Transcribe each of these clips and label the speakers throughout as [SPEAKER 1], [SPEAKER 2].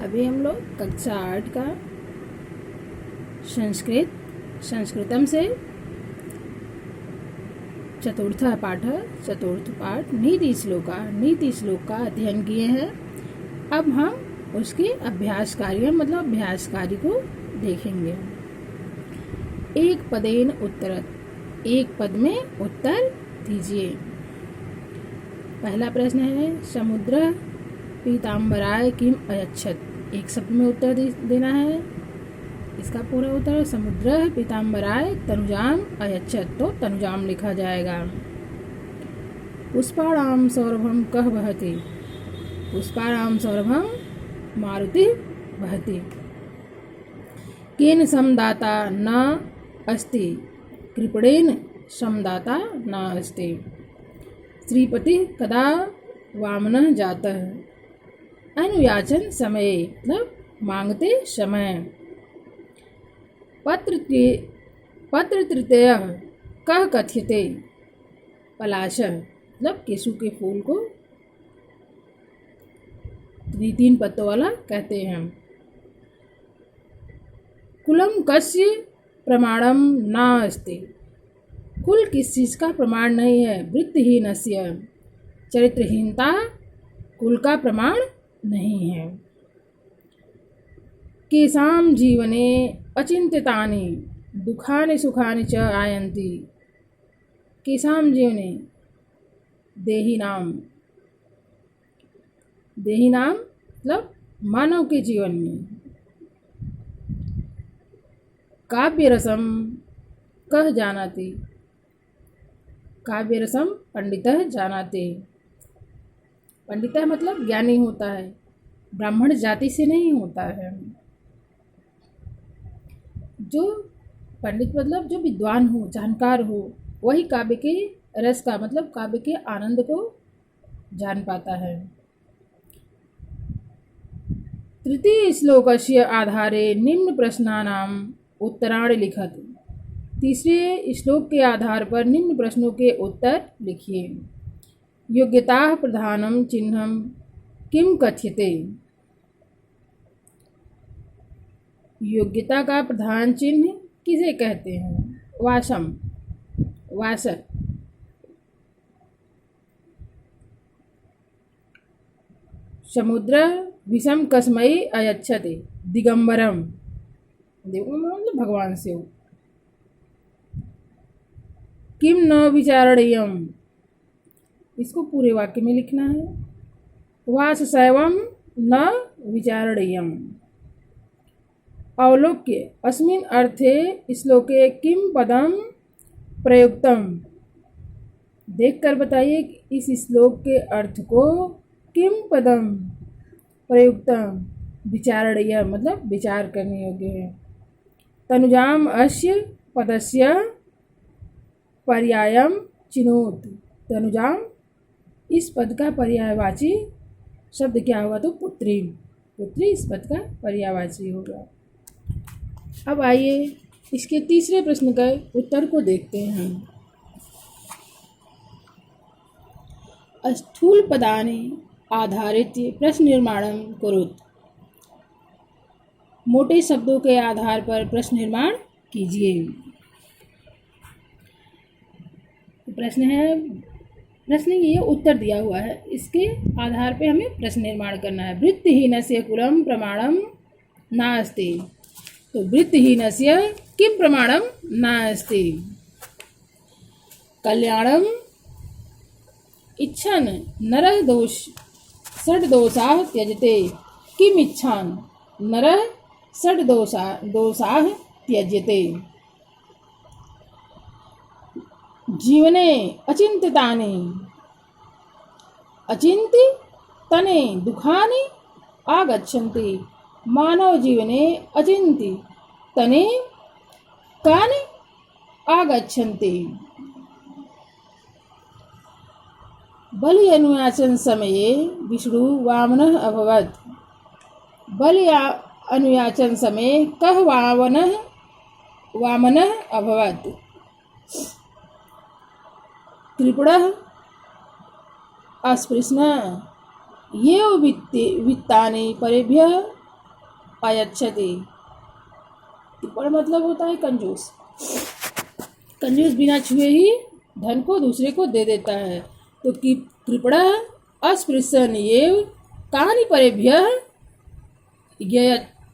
[SPEAKER 1] अभी हम लोग कक्षा 8 का संस्कृतम से चतुर्थ पाठ नीति श्लोक का अध्ययन किए हैं। अब हम उसके अभ्यास कार्य को देखेंगे। एक पदेन उत्तरत, एक पद में उत्तर दीजिए। पहला प्रश्न है समुद्र पीताम्बराय किम अयच्छत। एक शब्द में उत्तर देना है। इसका पूरा उत्तर समुद्र पीताम्बराय तनुजाम अयच्छत, तो तनुजाम लिखा जाएगा। पुष्पाणाम सौरभम कह वहति, पुष्पाणाम सौरभम मारुति वहति। केन समदाता न अस्ति, कृपणेन समदाता न अस्ति। श्रीपति कदा वामनः जातः, अनुयाचन समय मतलब मांगते समय। पत्र तृतीय कह कथ्यते, पलाशः मतलब केसु के फूल को 3 पत्तों वाला कहते हैं। कुलम कस्य प्रमाणम न अस्ति, कुल किस चीज का प्रमाण नहीं है। वृत्तिहीनस्य, चरित्रहीनता कुल का प्रमाण नहीं है। केषां जीवने अचिंत्यतानि दुखानि सुखानि च आयन्ति। केषां जीवने देहिनाम मतलब मानव के जीवन में। काव्यरसम कह जानाति, काव्यरसम पंडितः जानाति। पंडितः मतलब ज्ञानी होता है, ब्राह्मण जाति से नहीं होता है। जो पंडित मतलब जो विद्वान हो, जानकार हो, वही काव्य के रस का मतलब काव्य के आनंद को जान पाता है। तृतीय श्लोकस्य आधारे निम्न प्रश्नानाम उत्तराणि लिखत। तीसरे श्लोक के आधार पर निम्न प्रश्नों के उत्तर लिखिए। योग्यता प्रधानम चिन्हम किम कथ्यते। योग्यता का प्रधान चिन्ह किसे कहते हैं। वासम, वासक। समुद्र विषम कस्मयी अयच्छते, दिगंबरम, दिगंबरम भगवान से। किम न विचारणीयम, इसको पूरे वाक्य में लिखना है। वास शैवम न विचारणीयम। अवलोक्य अस्मिन् अर्थे श्लोके किम पदम प्रयुक्तम। देखकर बताइए कि इस श्लोक के अर्थ को किम पदम प्रयुक्तम विचारणीय मतलब विचार करने योग्य है। तनुजाम अस्य पदस्य पर्यायम चिनोत। तनुजाम इस पद का पर्यायवाची शब्द क्या होगा, तो पुत्री। पुत्री इस पद का पर्यायवाची होगा। अब आइए इसके तीसरे प्रश्न का उत्तर को देखते हैं। स्थूल पदानि आधारित प्रश्न निर्माणम कुरुत। मोटे शब्दों के आधार पर प्रश्न निर्माण कीजिए। प्रश्न ये उत्तर दिया हुआ है, इसके आधार पे हमें प्रश्न निर्माण करना है। वृत्तिहीनस्य कुलम प्रमाणम नास्ति, तो वृत्तिहीनस्य किम प्रमाणम नास्ति। कल्याणम इच्छन नरः षड्दोषाः त्यजते, किम इच्छान नरः षड्दोषाः त्यजते। जीवने अचिंत्यतानि अचिंत्यतने दुखानि आगच्छन्ति। मानव जीवने अचिंत्यतने कानि आगच्छन्ति। बलि अनुयाचन समये विष्णु वामनः अभवत्। बलि अनुयाचन समय कः वामनः अभवत्। कृपणः अस्पृश्न ये वित्तानि परेभ्यः अयच्छति। कृपण मतलब होता है कंजूस। कंजूस बिना छुए ही धन को दूसरे को दे देता है। तो कृपण अस्पृशन एव कानि परेभ्यः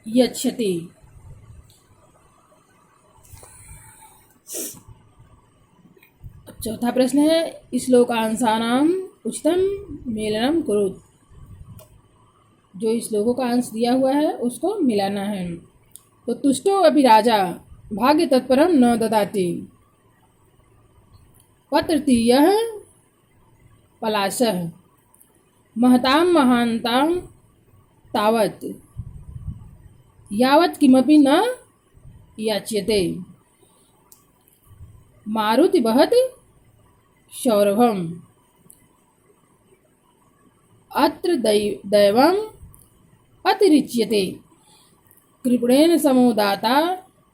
[SPEAKER 1] यच्छति। चौथा प्रश्न है श्लोकांशानाम उचितम मेलनम कुरु। जो श्लोकों का अंश दिया हुआ है उसको मिलाना है। तो तुष्टो अभि राजा भाग्य तत्परम न ददाति। पत्रतीयः पलाशः महतां महान्तां तावत् यावत् किमपि न याच्यते। मारुति वहति सौरभम अत्र दैवम् अतिरिच्यते। कृपणेन समो दाता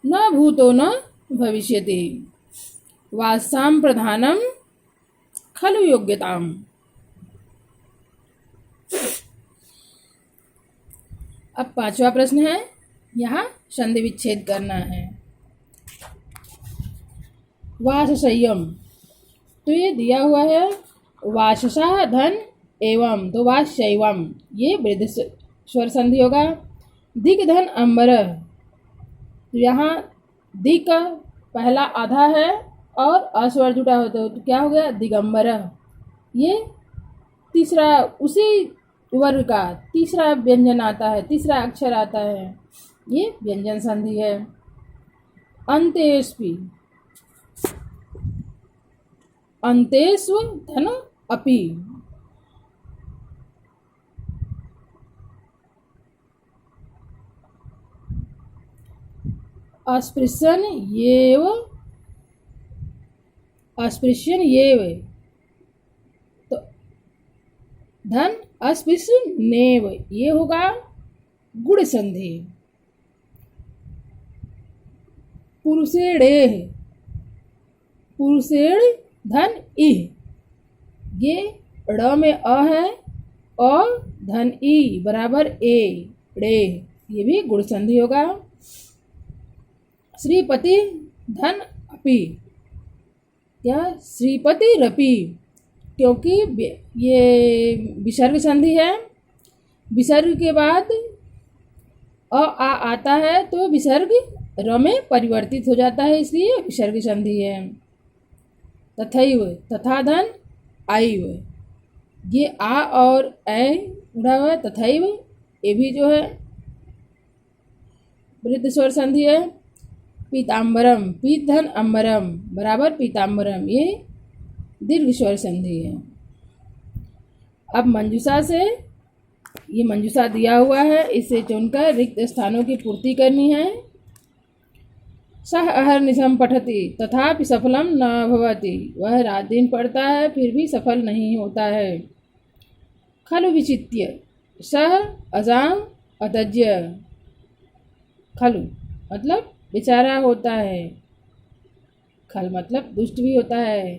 [SPEAKER 1] न भूतो न भविष्यति। वासां प्रधानम खलु योग्यताम। अब पांचवा प्रश्न है, यहाँ संधि विच्छेद करना है। वासशय्यम, तो ये दिया हुआ है वाससा धन एवं, तो वासशैवम ये वृद्ध स्वर संधि होगा। दिग धन अंबर, तो यहाँ दिग का पहला आधा है और अस्वर जुटा होता है, तो क्या हो गया दिगंबर। ये तीसरा उसी वर्ग का तीसरा व्यंजन आता है, तीसरा अक्षर आता है, ये व्यंजन संधि है। अंतेष्पि, अंतेष्व धन अपि, अस्पृश्यन येव, अस्पृश्यन येव, तो धन अस्पृश्य नेव, ये होगा गुण संधि। पुरुषेणेह, पुरुषेण धन इह, ये ड़ में अ है और धन ई बराबर ए, ड़े, ये भी गुण संधि होगा। श्रीपति धन अपि, या श्रीपति रपि, क्योंकि ये विसर्ग संधि है। विसर्ग के बाद अ आ आता है तो विसर्ग र में परिवर्तित हो जाता है, इसलिए विसर्ग संधि है। तथैव, तथा धन आइव, ये आ और ऐ उड़ा हुआ है। तथैव ये भी जो है वृद्ध स्वर संधि है। पीताम्बरम, पीत धन अम्बरम बराबर पीताम्बरम, ये दीर्घ स्वर संधि है। अब मंजूषा से, ये मंजूषा दिया हुआ है, इसे चुनकर रिक्त स्थानों की पूर्ति करनी है। सह अहर्निशम पठति तथापि सफलम न भवति, वह रात दिन पढ़ता है फिर भी सफल नहीं होता है। खलु विचित्य, सह अजाम अतज्य, खलु मतलब बेचारा होता है, खल मतलब दुष्ट भी होता है।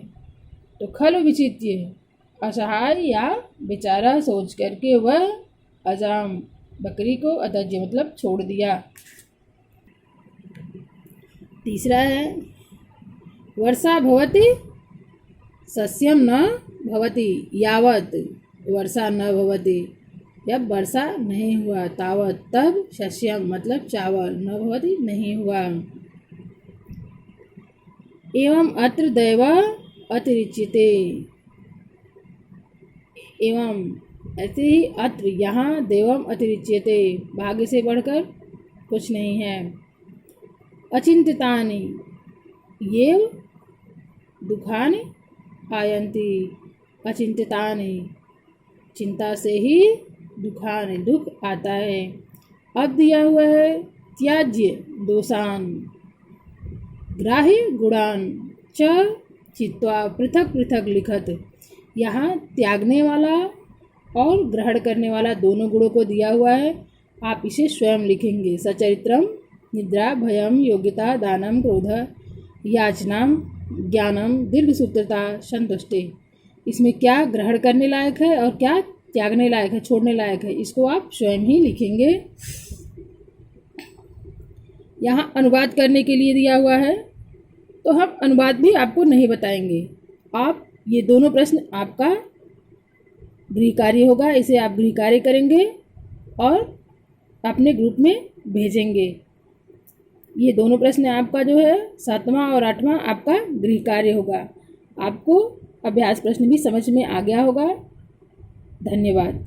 [SPEAKER 1] तो खलु विचित्य, असहाय या बेचारा सोच करके वह अजाम बकरी को, अतज्य मतलब छोड़ दिया। तीसरा है वर्षा भवति सस्यम न भवति यावत, वर्षा न भवति जब वर्षा नहीं हुआ, तावत तब सस्यम मतलब चावल, न भवति नहीं हुआ। एवं अत्र दैव अतिरिच्यते, एवं ऐसे ही अत्र यहाँ देवम अतिरिच्यते, भाग्य से बढ़कर कुछ नहीं है। अचिंतितानि येव दुखानि आयन्ति, अचिंतितानि चिंता से ही दुखानि दुख आता है। अब दिया हुआ है त्याज्य दोषान ग्राह्य गुणान च चित्वा पृथक पृथक लिखत, यहाँ त्यागने वाला और ग्रहण करने वाला दोनों गुणों को दिया हुआ है, आप इसे स्वयं लिखेंगे। सचरित्रम निद्रा भयम योग्यता दानम क्रोध याचनाम ज्ञानम दीर्घ सूत्रता संतुष्टि, इसमें क्या ग्रहण करने लायक है और क्या त्यागने लायक है, छोड़ने लायक है, इसको आप स्वयं ही लिखेंगे। यहाँ अनुवाद करने के लिए दिया हुआ है, तो हम अनुवाद भी आपको नहीं बताएंगे। आप ये दोनों प्रश्न आपका गृह कार्य होगा, इसे आप गृह कार्य करेंगे और अपने ग्रुप में भेजेंगे। ये दोनों प्रश्न आपका जो है 7वां और 8वां आपका गृह कार्य होगा। आपको अभ्यास प्रश्न भी समझ में आ गया होगा। धन्यवाद।